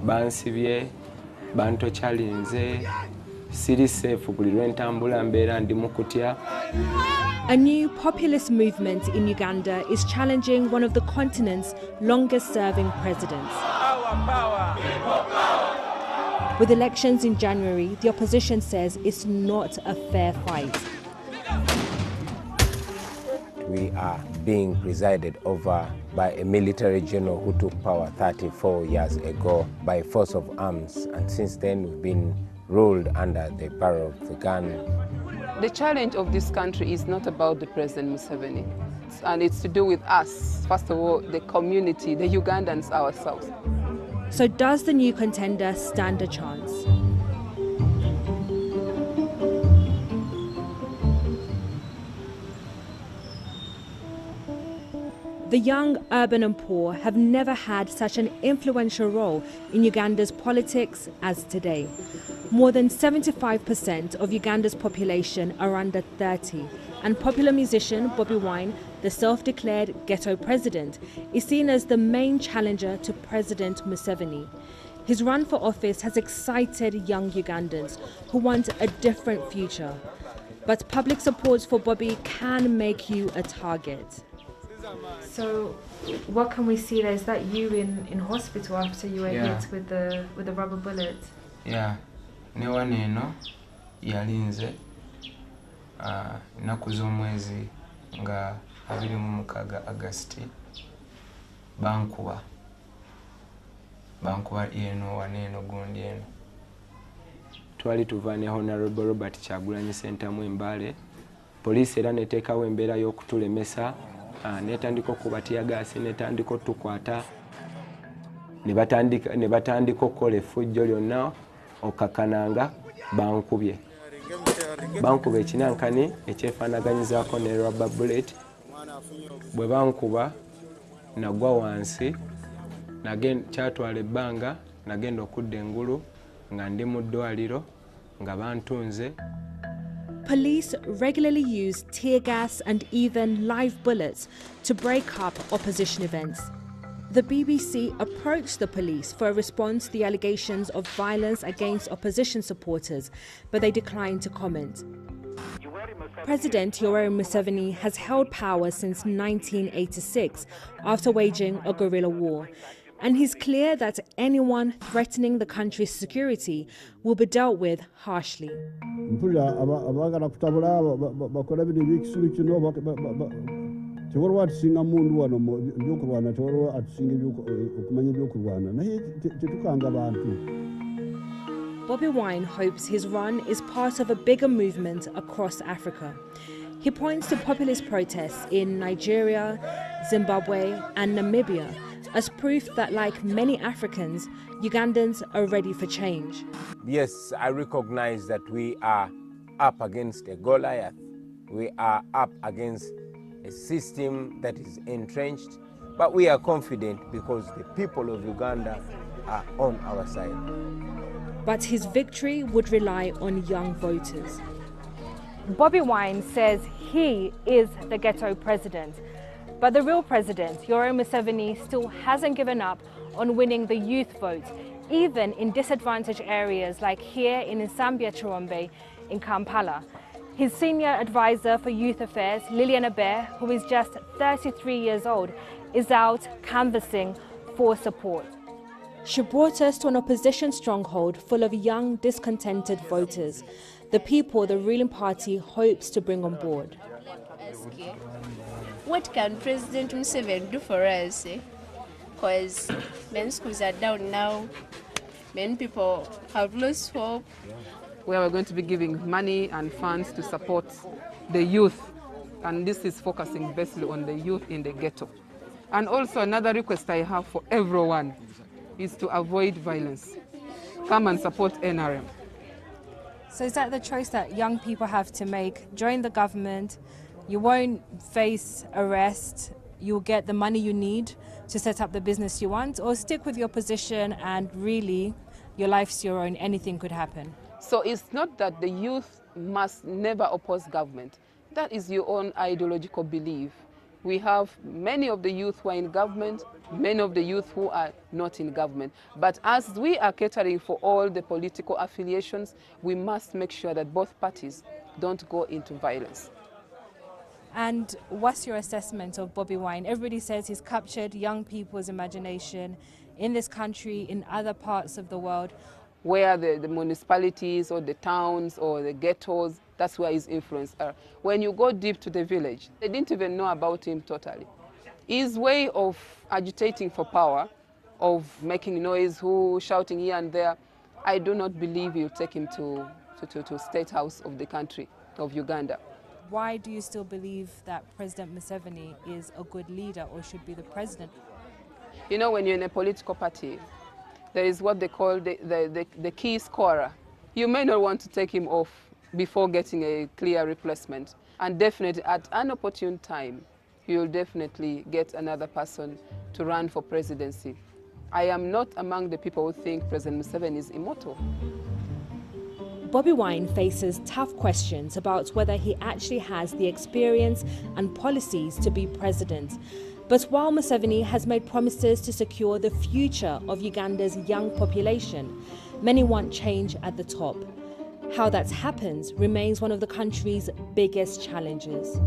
bansibye bantochalinze siri safe buli lwentambula mbeera ndi mu kutya. A new populist movement in Uganda is challenging one of the continent's longest-serving presidents. With elections in January, the opposition says it's not a fair fight. We are being presided over by a military general who took power 34 years ago by force of arms, and since then we've been ruled under the power of the gun. The challenge of this country is not about the President Museveni, and it's to do with us, first of all, the community, the Ugandans ourselves. So does the new contender stand a chance? The young, urban and poor have never had such an influential role in Uganda's politics as today. More than 75% of Uganda's population are under 30, and popular musician Bobi Wine, the self-declared ghetto president, is seen as the main challenger to President Museveni. His run for office has excited young Ugandans who want a different future. But public support for Bobi can make you a target. So, what can we see there? Is that you in hospital after you were hit with the rubber bullet? Yeah, ne waneno yalinze naku z'omwezi nga 26 August bankuba eno waneno gundi eno. Twali tuva ne Honorable Robert Kyagulanyi Ssentamu Mbale, poliisi era neteekawo embeera y'okutulemesa. Netandika okubatya gaasi, netandika tukwata, ne batandika okukola effujjo lyonna okakananga bankubye. Bankuba ekinankani ekyefaanaganyizaako ne rubber bullet. Bwe bankuba nagwa wansi, kyatwala ebbanga, nagenda okudda engulu nga ndi mu ddwaliro nga bantunze. Police regularly use tear gas and even live bullets to break up opposition events. The BBC approached the police for a response to the allegations of violence against opposition supporters, but they declined to comment. President Yoweri Museveni has held power since 1986 after waging a guerrilla war. And he's clear that anyone threatening the country's security will be dealt with harshly. Bobi Wine hopes his run is part of a bigger movement across Africa. He points to populist protests in Nigeria, Zimbabwe and Namibia as proof that, like many Africans, Ugandans are ready for change. Yes, I recognize that we are up against a Goliath. We are up against a system that is entrenched, but we are confident because the people of Uganda are on our side. But his victory would rely on young voters. Bobi Wine says he is the ghetto president. But the real president, Yoweri Museveni, still hasn't given up on winning the youth vote, even in disadvantaged areas like here in Nsambya Chirombe in Kampala. His senior advisor for youth affairs, Lillian Abe, who is just 33 years old, is out canvassing for support. She brought us to an opposition stronghold full of young, discontented voters, the people the ruling party hopes to bring on board. What can President Museveni do for us? Because many schools are down now, many people have lost hope. We are going to be giving money and funds to support the youth, and this is focusing basically on the youth in the ghetto. And also another request I have for everyone is to avoid violence. Come and support NRM. So is that the choice that young people have to make? Join the government, you won't face arrest, you'll get the money you need to set up the business you want, or stick with your position and really your life's your own, anything could happen? So it's not that the youth must never oppose government. That is your own ideological belief. We have many of the youth who are in government many of the youth who are not in government. But as we are catering for all the political affiliations, we must make sure that both parties don't go into violence. And what's your assessment of Bobi Wine? Everybody says he's captured young people's imagination in this country, in other parts of the world. Where the municipalities or the towns or the ghettos, that's where his influence are. When you go deep to the village, they didn't even know about him totally. His way of agitating for power, of making noise, shouting here and there, I do not believe he'll take him to State House of the country of Uganda. Why do you still believe that President Museveni is a good leader or should be the president? You know, when you're in a political party, there is what they call the key scorer. You may not want to take him off before getting a clear replacement. And definitely at an opportune time, you'll definitely get another person to run for presidency. I am not among the people who think President Museveni is immortal. Bobi Wine faces tough questions about whether he actually has the experience and policies to be president. But while Museveni has made promises to secure the future of Uganda's young population, many want change at the top. How that happens remains one of the country's biggest challenges.